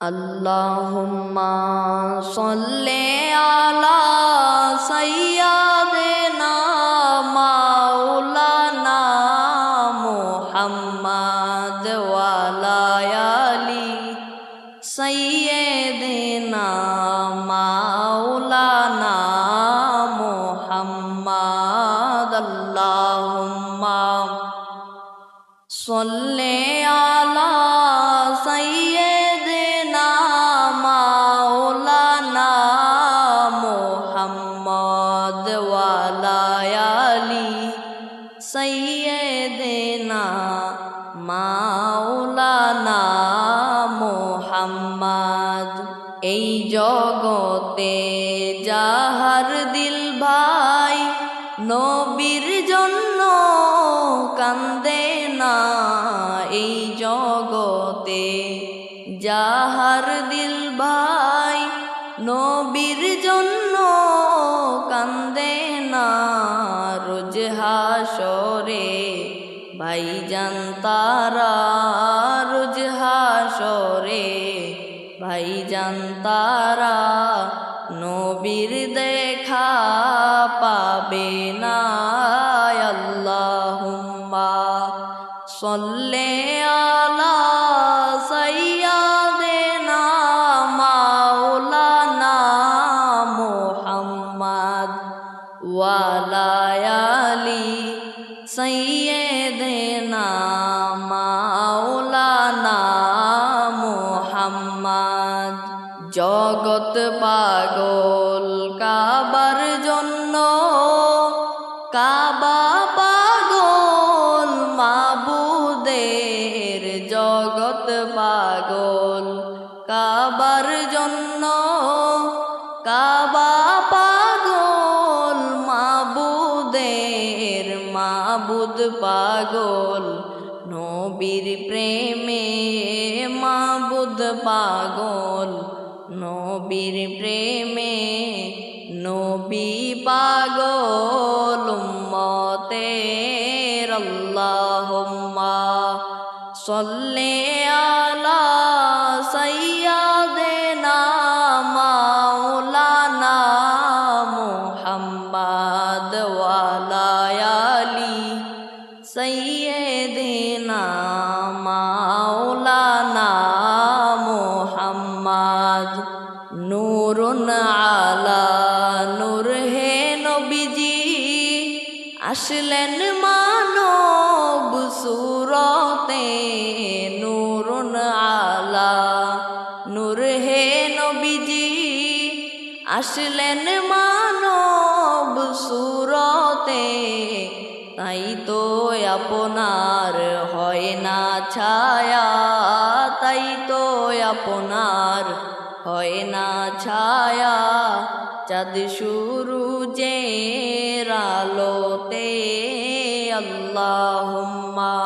अल्लाहुम्मा सल्ले अला सय्यदिना मौलाना मुहम्मद व अला आलि सय्यदिना मौलाना मुहम्मद। अल्लाहुम्मा सल्ले अला सय्यदिना मौलाना मुहम्मद व अला आलि सय्यदिना मौलाना मुहम्मद। এই জগতে যাহার দিল ভাই নবীর জন্য কান্দে না, এই জগতে যাহার দিল ভাই নবীর জন্য কান্দে না, রোজ হাসরে ভাইজান তারা, রোজ হাসরে ভাইজান তারা নবীর দেখা পাবে না। আল্লাহুম্মা সল্লে আলা সাইয়্যিদিনা মাওলানা মুহাম্মদ ওয়া আলা আলি সাইয়্যিদিনা মাওলানা মুহাম্মদ। জগৎ পাগল কাবার জন্য, কাবা পাগল মাবুদের, জগৎ পাগল কাবার জন্য, কাবা পাগল মাবুদের, মাবুদ পাগল নবীর প্রেমে, মাবুদ পাগল নবীর প্রেমে, নবী পাগল উম্মতের। আল্লাহুম্মা সল্লি আলা সাইয়্যিদিনা মাওলানা মুহাম্মদ ওয়া আলা আলি সাইয়্যিদিনা মাওলানা মুহাম্মদ। নূরুন আলা নূর হে নবীজি আসলেন মানব সুরতে, নূরুন আলা নূর হে নবীজি আসলেন মানব সুরতে, তাই তো আপনার হয় না ছায়া, তাই তো আপনার হয় না ছায়া, চাঁদ সূরুজের আলোতে। আল্লাহুম্মা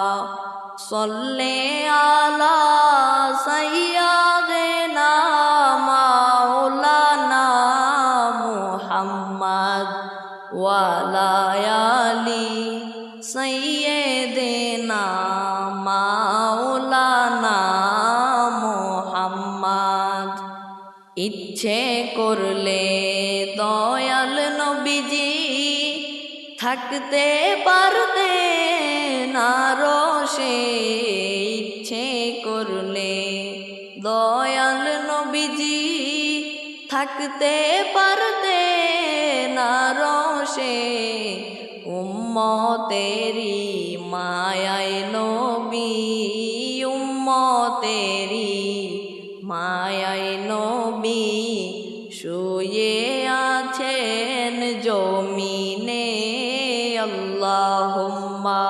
সল্লি আলা সাইয়্যিদিনা মাওলানা মুহাম্মদ ওয়া আলা আলি সাইয়্যিদিনা মাওলানা মুহাম্মদ। ইচ্ছে করলে দয়াল নবীজি থাকতে পারতেন আরশে, ইচ্ছে করলে দয়াল নবীজি থাকতে পারতেন আরশে, উম্মতেরি মায়ায় নবী, উম্মতেরি মায়ায় নবী শুয়ে আছেন জমিনে। আল্লাহুম্মা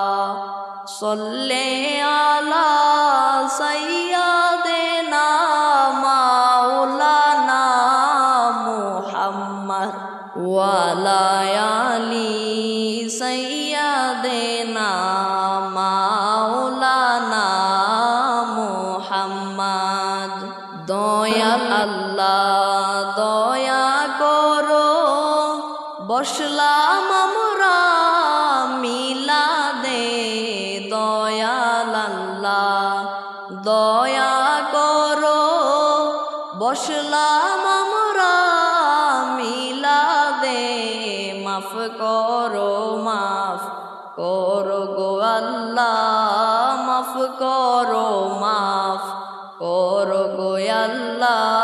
সল্লি আলা সাইয়্যিদিনা মাওলানা মুহাম্মদ ওয়া আলা আলি সাইয়্যিদিনা মাওলানা মুহাম্মদ। দয়াল আল্লাহ দয়া করো, বসলাম আমরা মিলাদে, দয়াল আল্লাহ দয়া করো বসলাম আমরা মিলাদে, মাফ করো গো আল্লাহ, মাফ করো গো আল্লাহ,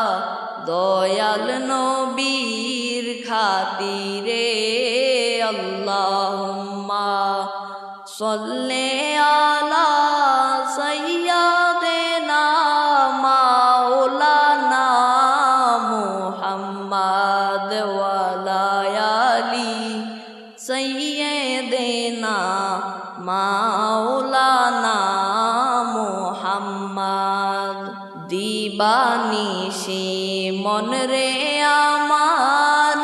দয়াল নবীর খাতিরে। আল্লাহুম্মা সাল্লি আলা সাইয়্যিদিনা মাওলানা মুহাম্মাদ ওয়া আলা আলি সাইয়্যিদিনা মাওলানা মুহাম্মাদ। দিবানিশি মন রে আমার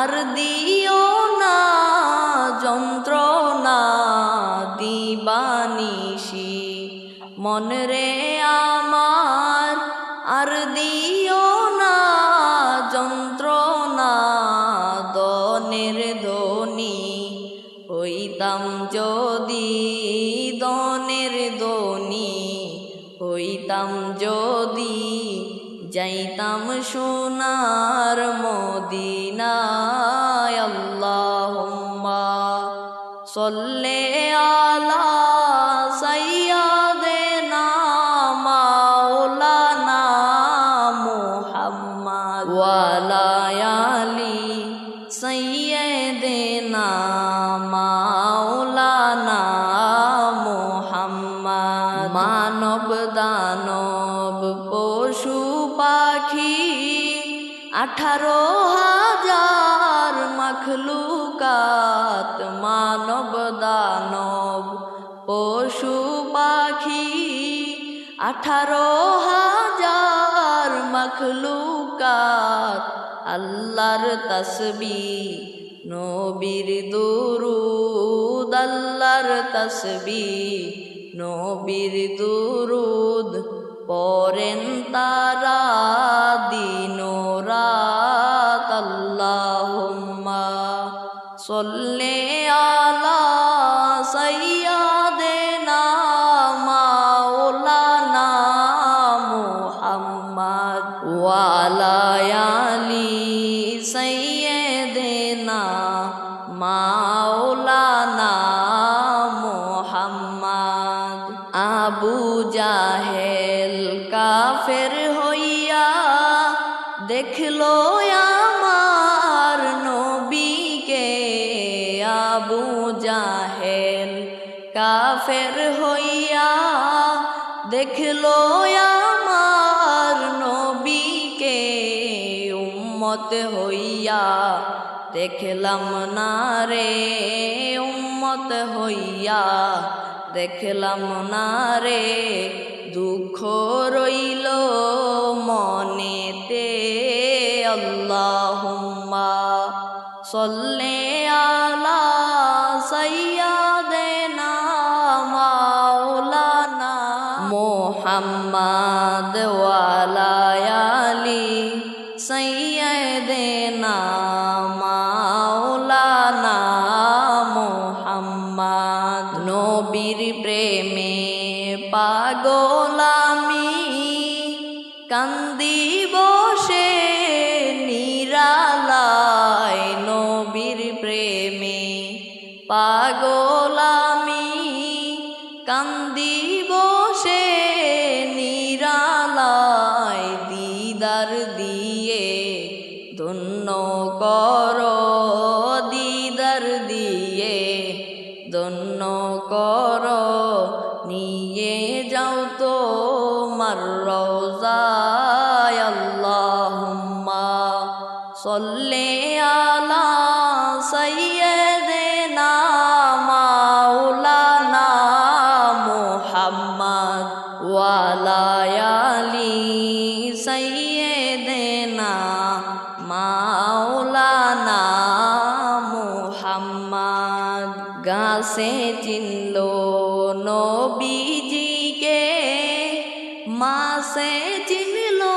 আর দিও না যন্ত্রণা, দিবানিশি মন রে আমার আর দিও না যন্ত্রণা। দনের ধ্বনি হইতাম যদি, দনের ধ্বনি হইতাম যদি, যাইতাম সোনার মদিনায়। আল্লাহুম্মা সাল্লি আলা সাইয়্যিদিনা মাওলানা মুহাম্মাদ ওয়া আলা আলি সাইয়্যিদিনা মাওলানা মুহাম্মাদ। মানব দানব পশু পাখি 18,000 মখলুকাত, মানব দানব পশু পাখি 18,000 মখলুকাত। আল্লাহর তাসবিহ নবীর দুরুদ, আল্লাহর তাসবিহ নবীর দুরুদ পড়েন তারা দিন রাত। আল্লাহুম্মা সাল্লি আলা সাইয়্যিদিনা মাওলানা মুহাম্মাদ ওয়া আলা আলি সাইয়্যিদিনা মাওলানা মুহাম্মাদ। আবু জাহেল কাফের হইয়া দেখলো আমার নবীকে, আবু জাহেল কাফের হইয়া দেখলো আমার নবীকে। উম্মত হইয়া দেখলাম না রে, উম্মত হইয়া দেখলাম না রে, দুঃখ রইল মনেতে। আল্লাহুম্মা সাল্লি আলা সাইয়্যিদিনা মাওলানা মুহাম্মাদ ওয়া আলা আলি সাইয়্যিদিনা মাওলানা মুহাম্মাদ। নবীর প্রেমে পাগল আমি কান্দি বসে নিরালায়, নবীর প্রেমে পাগল আমি কান্দি বসে নিরালায়। দিদার দিয়ে ধন্য করো, দিদার দিয়ে ধন্য করো, নিয়ে যাও তো মার রওজায়। আল্লাহুম্মা সাল্লি আলা সাইয়্যিদিনা মাওলানা মুহাম্মাদ ওয়া আলা আলি সাইয়্যিদিনা মাওলানা মুহাম্মাদ। গাছে চিনলো নবীজিকে, মাছে চিনলো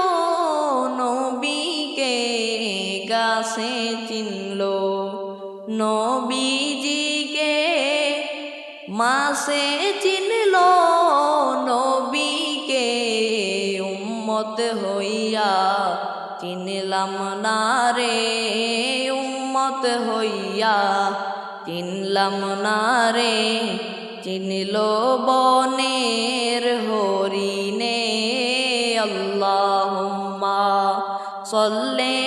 নবীকে, গাছে চিনলো নবীজিকে, মাছে চিনলো নবীকে। উম্মত হইয়া চিনলাম না রে, উম্মত হইয়া চিনলাম না রে, চিনল বনের হরিণে। আল্লাহুম্মা সাল্লি